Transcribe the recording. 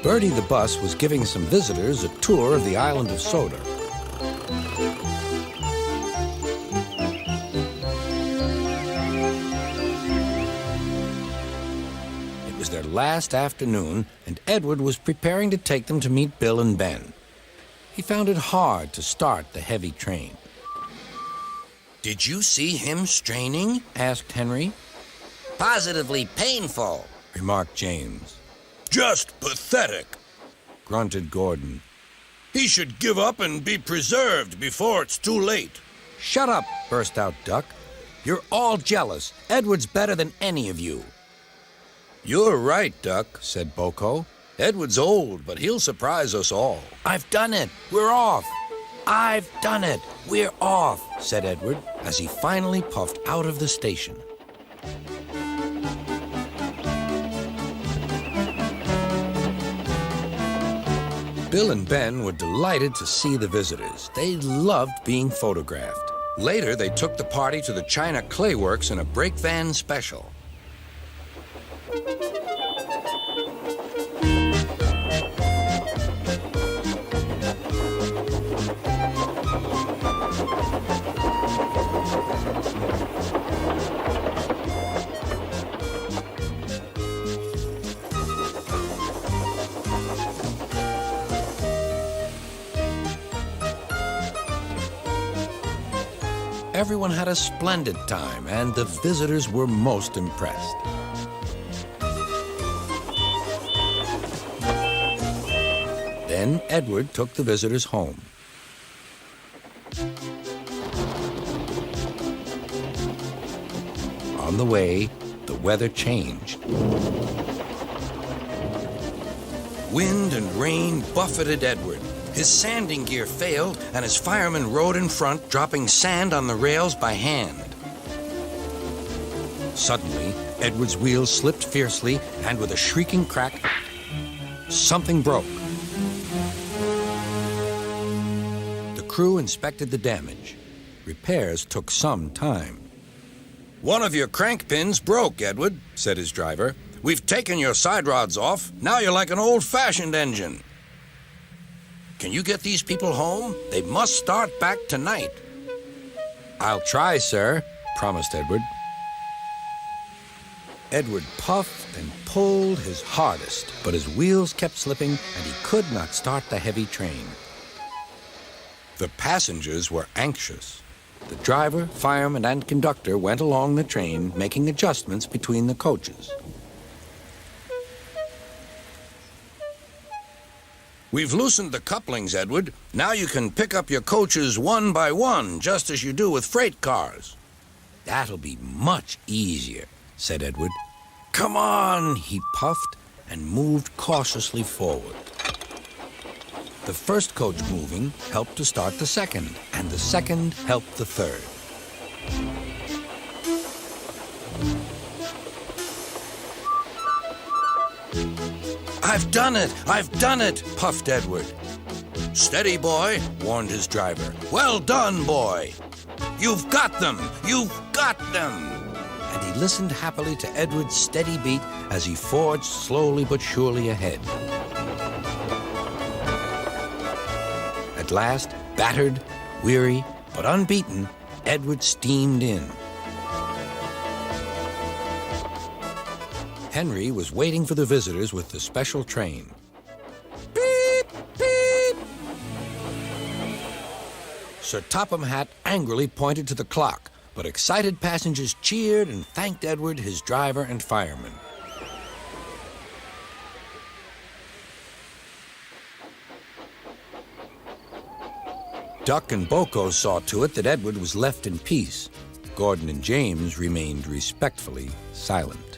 Bertie the bus was giving some visitors a tour of the island of Soda. It was their last afternoon, and Edward was preparing to take them to meet Bill and Ben. He found it hard to start the heavy train. Did you see him straining? Asked Henry. Positively painful, Remarked James. Just pathetic. Grunted Gordon. He should give up and be preserved before it's too late. Shut up, burst out Duck. You're all jealous. Edward's better than any of you. You're right, Duck, said Boko. Edward's old, but he'll surprise us all. I've done it. We're off. I've done it. We're off, said Edward as he finally puffed out of the station. Bill and Ben were delighted to see the visitors. They loved being photographed. Later, they took the party to the China Clay Works in a brake van special. Everyone had a splendid time, and the visitors were most impressed. Then Edward took the visitors home. On the way, the weather changed. Wind and rain buffeted Edward. His sanding gear failed, and his fireman rode in front, dropping sand on the rails by hand. Suddenly, Edward's wheels slipped fiercely, and with a shrieking crack, something broke. The crew inspected the damage. Repairs took some time. One of your crank pins broke, Edward, said his driver. We've taken your side rods off. Now you're like an old-fashioned engine. Can you get these people home? They must start back tonight. I'll try, sir, promised Edward. Edward puffed and pulled his hardest, but his wheels kept slipping and he could not start the heavy train. The passengers were anxious. The driver, fireman, and conductor went along the train, making adjustments between the coaches. We've loosened the couplings, Edward. Now you can pick up your coaches one by one, just as you do with freight cars. That'll be much easier, said Edward. Come on, he puffed and moved cautiously forward. The first coach moving helped to start the second, and the second helped the third. I've done it! I've done it! Puffed Edward. Steady, boy, warned his driver. Well done, boy! You've got them! You've got them! And he listened happily to Edward's steady beat as he forged slowly but surely ahead. At last, battered, weary, but unbeaten, Edward steamed in. Henry was waiting for the visitors with the special train. Beep, beep! Sir Topham Hatt angrily pointed to the clock, but excited passengers cheered and thanked Edward, his driver, and fireman. Duck and Boko saw to it that Edward was left in peace. Gordon and James remained respectfully silent.